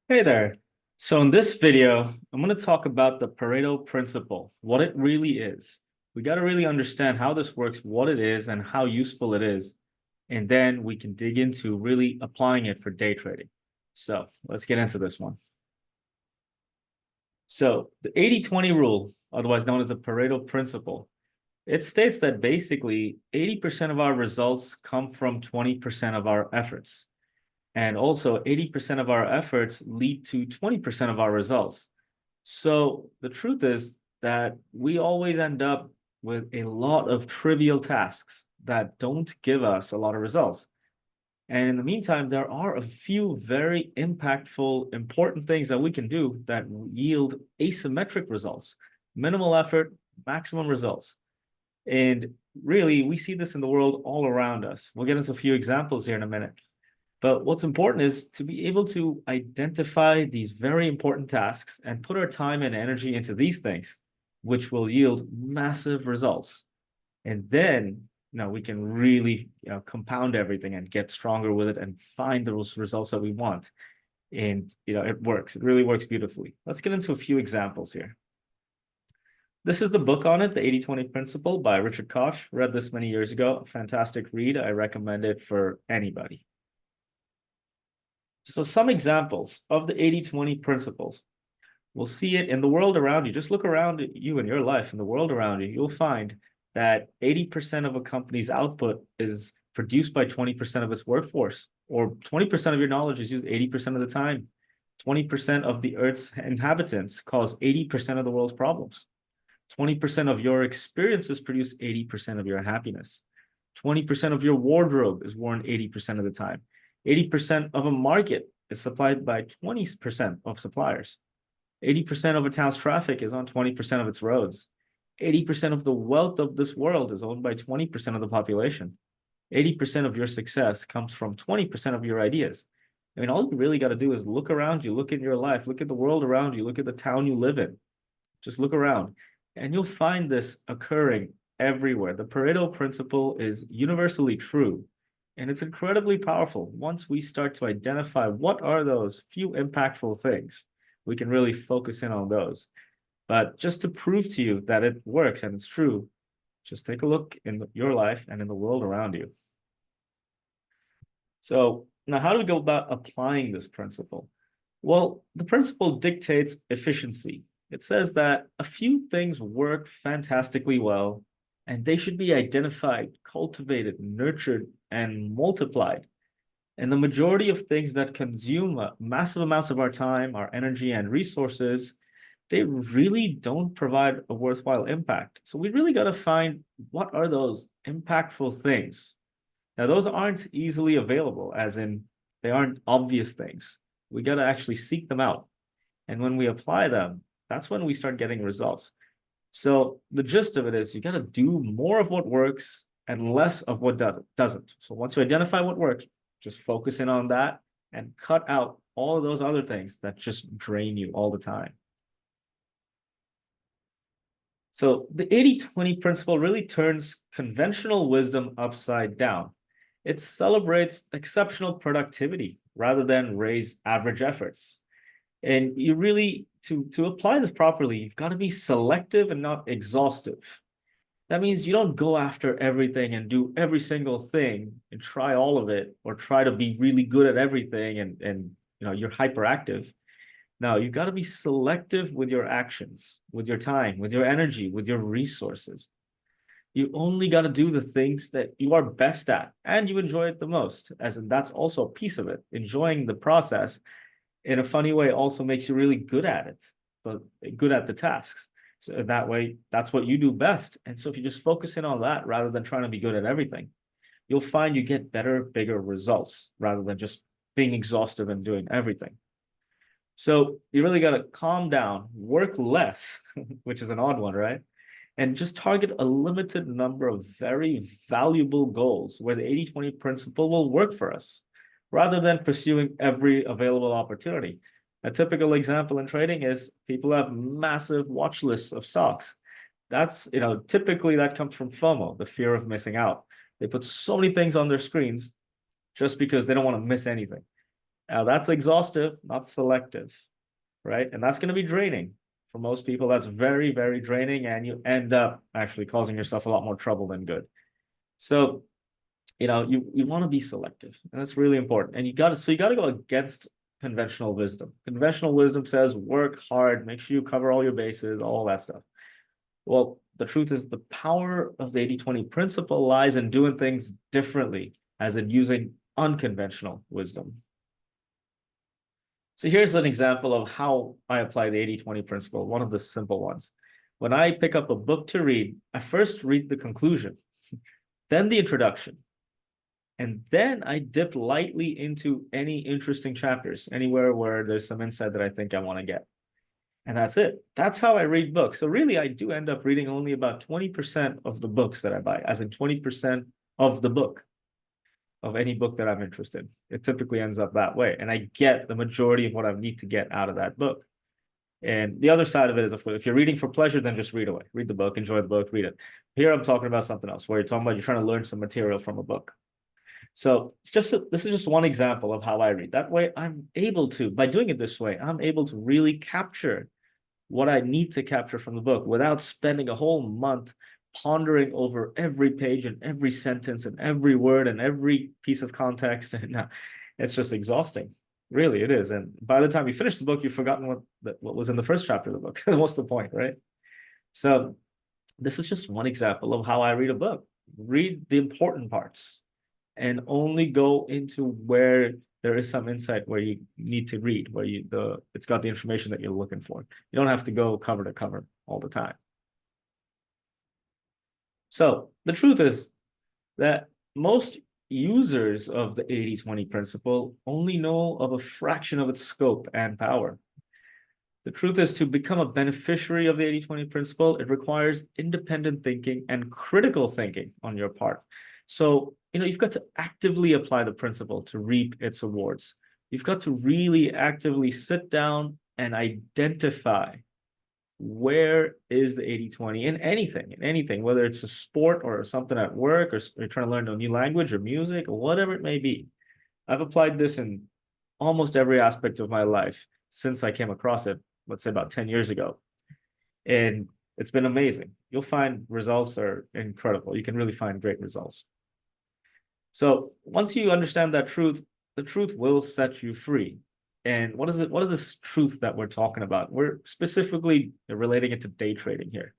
Hey there. So in this video, I'm going to talk about the Pareto principle, what it really is. We got to really understand how this works, what it is, and how useful it is. And then we can dig into really applying it for day trading. So let's get into this one. So the 80-20 rule, otherwise known as the Pareto principle, it states that basically 80% of our results come from 20% of our efforts. And also 80% of our efforts lead to 20% of our results. So the truth is that we always end up with a lot of trivial tasks that don't give us a lot of results. And in the meantime, there are a few very impactful, important things that we can do that yield asymmetric results, minimal effort, maximum results. And really, we see this in the world all around us. We'll get into a few examples here in a minute. But what's important is to be able to identify these very important tasks and put our time and energy into these things, which will yield massive results. And then, we can really, compound everything and get stronger with it and find those results that we want. And, it works. It really works beautifully. Let's get into a few examples here. This is the book on it, the 80-20 Principle by Richard Koch. Read this many years ago. Fantastic read. I recommend it for anybody. So some examples of the 80-20 principles. We'll see it in the world around you. Just look around at you in your life, in the world around you. You'll find that 80% of a company's output is produced by 20% of its workforce, or 20% of your knowledge is used 80% of the time. 20% of the Earth's inhabitants cause 80% of the world's problems. 20% of your experiences produce 80% of your happiness. 20% of your wardrobe is worn 80% of the time. 80% of a market is supplied by 20% of suppliers. 80% of a town's traffic is on 20% of its roads. 80% of the wealth of this world is owned by 20% of the population. 80% of your success comes from 20% of your ideas. I mean, all you really got to do is look around you, look in your life, look at the world around you, look at the town you live in. Just look around, and you'll find this occurring everywhere. The Pareto principle is universally true. And it's incredibly powerful. Once we start to identify what are those few impactful things, we can really focus in on those. But just to prove to you that it works and it's true, just take a look in your life and in the world around you. So now how do we go about applying this principle? Well, the principle dictates efficiency. It says that a few things work fantastically well, and they should be identified, cultivated, nurtured, and multiplied. And the majority of things that consume massive amounts of our time, our energy, and resources, they really don't provide a worthwhile impact. So we really got to find what are those impactful things. Now, those aren't easily available, as in they aren't obvious things. We got to actually seek them out. And when we apply them, that's when we start getting results. So the gist of it is you got to do more of what works and less of what doesn't. So once you identify what works, just focus in on that and cut out all of those other things that just drain you all the time. So the 80-20 principle really turns conventional wisdom upside down. It celebrates exceptional productivity rather than raise average efforts. And you really, to apply this properly, you've got to be selective and not exhaustive. That means you don't go after everything and do every single thing and try all of it or try to be really good at everything and you're hyperactive. No, you've got to be selective with your actions, with your time, with your energy, with your resources. You only got to do the things that you are best at and you enjoy it the most, as in that's also a piece of it. Enjoying the process in a funny way also makes you really good at it, but good at the tasks. So that way, that's what you do best. And so if you just focus in on that rather than trying to be good at everything, you'll find you get better, bigger results rather than just being exhaustive and doing everything. So you really got to calm down, work less, which is an odd one, right? And just target a limited number of very valuable goals where the 80-20 principle will work for us rather than pursuing every available opportunity. A typical example in trading is people have massive watch lists of stocks. That's, typically that comes from FOMO, the fear of missing out. They put so many things on their screens just because they don't want to miss anything. Now that's exhaustive, not selective, right? And that's going to be draining. For most people, that's very, very draining, and you end up actually causing yourself a lot more trouble than good. So, you want to be selective, and that's really important. And you got to go against conventional wisdom. Conventional wisdom says work hard, make sure you cover all your bases, all that stuff. Well, the truth is the power of the 80-20 principle lies in doing things differently, as in using unconventional wisdom. So here's an example of how I apply the 80-20 principle, one of the simple ones. When I pick up a book to read, I first read the conclusion, then the introduction, and then I dip lightly into any interesting chapters, anywhere where there's some insight that I think I want to get. And that's it. That's how I read books. So really, I do end up reading only about 20% of the books that I buy, as in 20% of the book, of any book that I'm interested in. It typically ends up that way. And I get the majority of what I need to get out of that book. And the other side of it is, if you're reading for pleasure, then just read away. Read the book, enjoy the book, read it. Here I'm talking about something else, where you're trying to learn some material from a book. So this is just one example of how I read. That way, by doing it this way, I'm able to really capture what I need to capture from the book without spending a whole month pondering over every page and every sentence and every word and every piece of context. And it's just exhausting. Really, it is. And by the time you finish the book, you've forgotten what was in the first chapter of the book. What's the point, right? So this is just one example of how I read a book. Read the important parts and only go into where there is some insight where you need to read, where it's got the information that you're looking for. You don't have to go cover to cover all the time. So the truth is that most users of the 80-20 principle only know of a fraction of its scope and power. The truth is, to become a beneficiary of the 80-20 principle, it requires independent thinking and critical thinking on your part. So, you've got to actively apply the principle to reap its rewards. You've got to really actively sit down and identify where is the 80-20 in anything, whether it's a sport or something at work, or you're trying to learn a new language or music or whatever it may be. I've applied this in almost every aspect of my life since I came across it, let's say about 10 years ago. And it's been amazing. You'll find results are incredible. You can really find great results. So once you understand that truth, the truth will set you free. And what is it? What is this truth that we're talking about? We're specifically relating it to day trading here.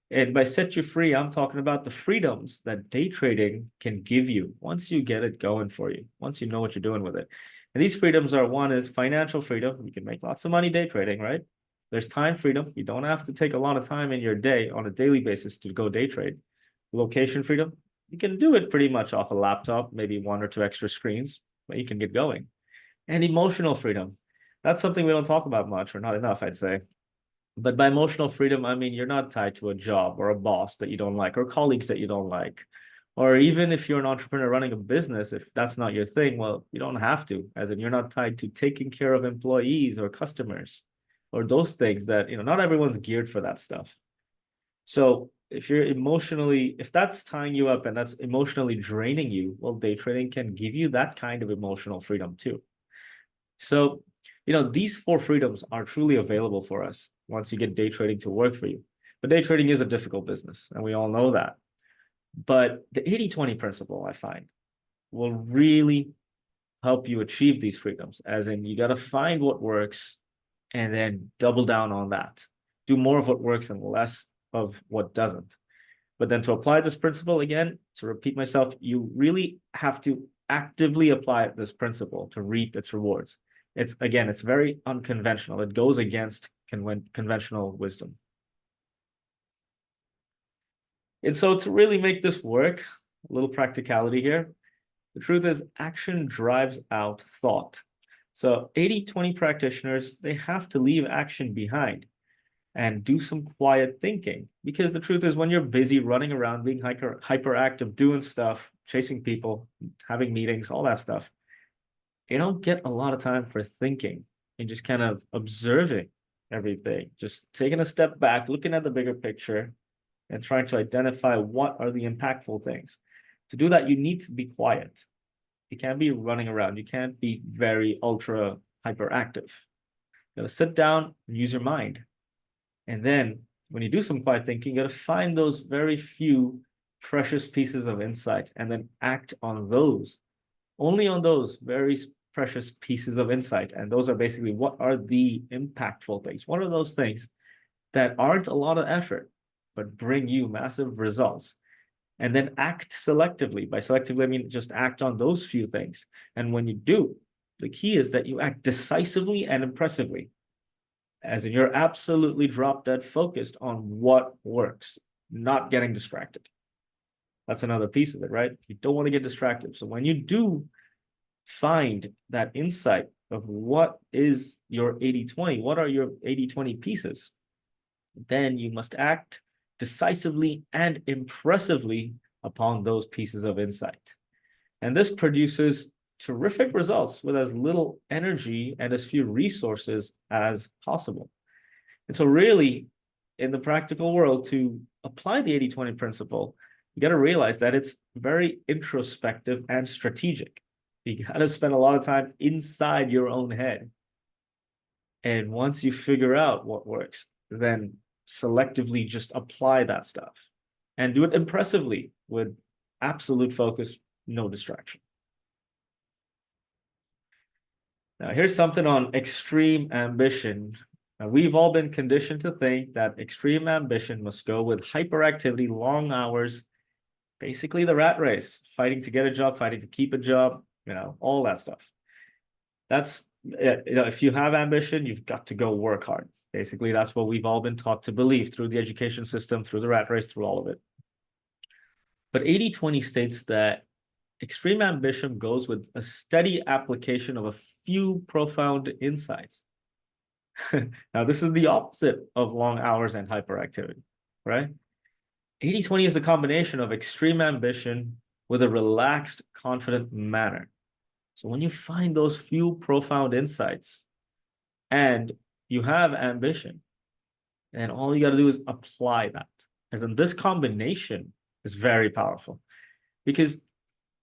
And by set you free, I'm talking about the freedoms that day trading can give you once you get it going for you, once you know what you're doing with it. And these freedoms are, one is financial freedom. You can make lots of money day trading, right? There's time freedom. You don't have to take a lot of time in your day on a daily basis to go day trade. Location freedom. You can do it pretty much off a laptop, maybe one or two extra screens, but you can get going. And emotional freedom. That's something we don't talk about much, or not enough, I'd say. But by emotional freedom, I mean you're not tied to a job or a boss that you don't like, or colleagues that you don't like. Or even if you're an entrepreneur running a business, if that's not your thing, well, you don't have to, as in you're not tied to taking care of employees or customers or those things that, not everyone's geared for that stuff. So if that's tying you up and that's emotionally draining you, well, day trading can give you that kind of emotional freedom too. So, these four freedoms are truly available for us once you get day trading to work for you. But day trading is a difficult business, and we all know that. But the 80-20 principle, I find, will really help you achieve these freedoms, as in you got to find what works and then double down on that. Do more of what works and less of what doesn't. But then to apply this principle again, to repeat myself, you really have to actively apply this principle to reap its rewards. It's very unconventional. It goes against conventional wisdom. And so to really make this work, a little practicality here, the truth is action drives out thought. So 80-20 practitioners, they have to leave action behind and do some quiet thinking, because the truth is when you're busy running around, being hyperactive, doing stuff, chasing people, having meetings, all that stuff, you don't get a lot of time for thinking and just kind of observing everything, just taking a step back, looking at the bigger picture and trying to identify what are the impactful things. To do that, you need to be quiet. You can't be running around. You can't be very ultra hyperactive. You gotta sit down and use your mind. And then when you do some quiet thinking, you gotta find those very few precious pieces of insight and then act on those, only on those very precious pieces of insight. And those are basically what are the impactful things. What are those things that aren't a lot of effort, but bring you massive results? And then act selectively. By selectively, I mean just act on those few things. And when you do, the key is that you act decisively and impressively, as in you're absolutely drop dead focused on what works, not getting distracted. That's another piece of it, right? You don't want to get distracted. So when you do find that insight of what is your 80-20, what are your 80-20 pieces, then you must act decisively and impressively upon those pieces of insight. And this produces terrific results with as little energy and as few resources as possible. And so really, in the practical world, to apply the 80-20 principle, you got to realize that it's very introspective and strategic. You got to spend a lot of time inside your own head. And once you figure out what works, then selectively just apply that stuff and do it impressively with absolute focus, no distraction. Now, here's something on extreme ambition. Now, we've all been conditioned to think that extreme ambition must go with hyperactivity, long hours, basically the rat race, fighting to get a job, fighting to keep a job, all that stuff. That's, if you have ambition, you've got to go work hard. Basically, that's what we've all been taught to believe through the education system, through the rat race, through all of it. But 80-20 states that extreme ambition goes with a steady application of a few profound insights. Now, this is the opposite of long hours and hyperactivity, right? 80-20 is the combination of extreme ambition with a relaxed, confident manner. So when you find those few profound insights and you have ambition, and all you got to do is apply that. As in, this combination is very powerful, because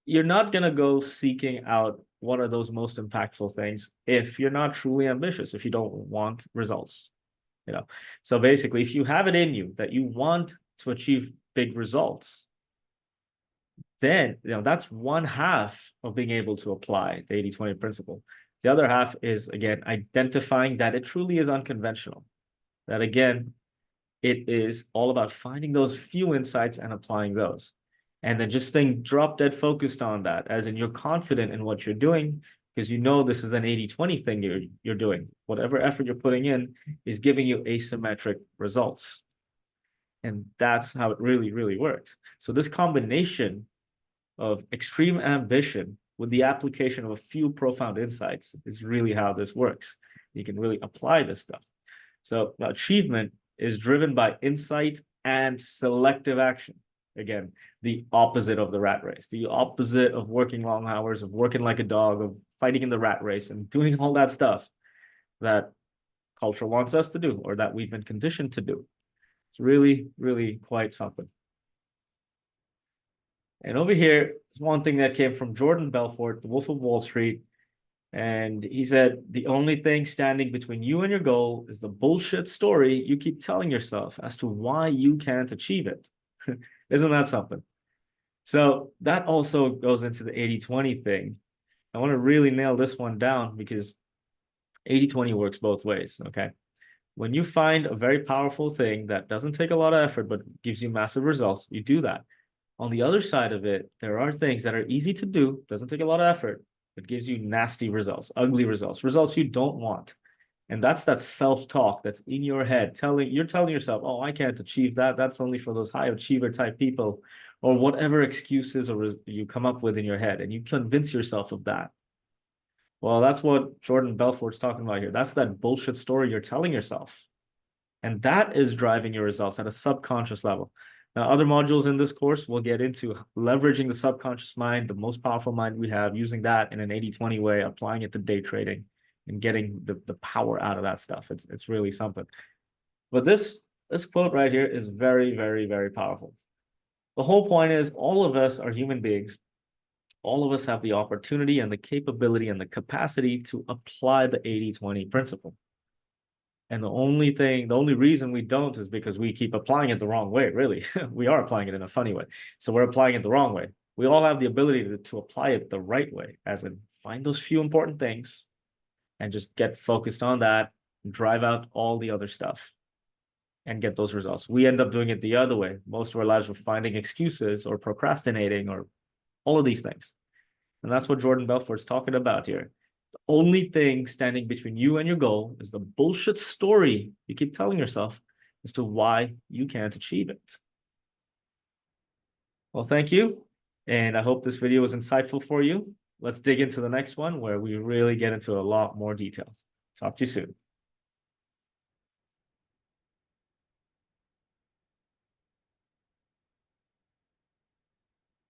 you're not going to go seeking out what are those most impactful things if you're not truly ambitious, if you don't want results. So basically, if you have it in you that you want to achieve big results, then that's one half of being able to apply the 80-20 principle. The other half is, again, identifying that it truly is unconventional. That, again, it is all about finding those few insights and applying those. And then just staying drop dead focused on that, as in you're confident in what you're doing, because this is an 80-20 thing you're doing. Whatever effort you're putting in is giving you asymmetric results. And that's how it really, really works. So this combination of extreme ambition with the application of a few profound insights is really how this works. You can really apply this stuff. So achievement is driven by insight and selective action. Again, the opposite of the rat race, the opposite of working long hours, of working like a dog, of fighting in the rat race and doing all that stuff that culture wants us to do, or that we've been conditioned to do. It's really, really quite something. And over here, one thing that came from Jordan Belfort, the Wolf of Wall Street. And he said, the only thing standing between you and your goal is the bullshit story you keep telling yourself as to why you can't achieve it. Isn't that something? So that also goes into the 80-20 thing. I want to really nail this one down, because 80-20 works both ways, okay? When you find a very powerful thing that doesn't take a lot of effort but gives you massive results, you do that. On the other side of it, there are things that are easy to do, doesn't take a lot of effort, but gives you nasty results, ugly results, results you don't want. And that's that self-talk that's in your head, you're telling yourself, oh, I can't achieve that. That's only for those high achiever type people, or whatever excuses you come up with in your head, and you convince yourself of that. Well, that's what Jordan Belfort's talking about here. That's that bullshit story you're telling yourself. And that is driving your results at a subconscious level. Now, other modules in this course, we'll get into leveraging the subconscious mind, the most powerful mind we have, using that in an 80-20 way, applying it to day trading and getting the power out of that stuff. It's really something. But this quote right here is very, very, very powerful. The whole point is, all of us are human beings. all of us have the opportunity and the capability and the capacity to apply the 80-20 principle. And the only reason we don't is because we keep applying it the wrong way, really. We are applying it in a funny way. So we're applying it the wrong way. We all have the ability to apply it the right way, as in find those few important things and just get focused on that, drive out all the other stuff and get those results. We end up doing it the other way. Most of our lives we're finding excuses or procrastinating or all of these things. And that's what Jordan Belfort's talking about here. The only thing standing between you and your goal is the bullshit story you keep telling yourself as to why you can't achieve it. Well, thank you. And I hope this video was insightful for you. Let's dig into the next one where we really get into a lot more details. Talk to you soon.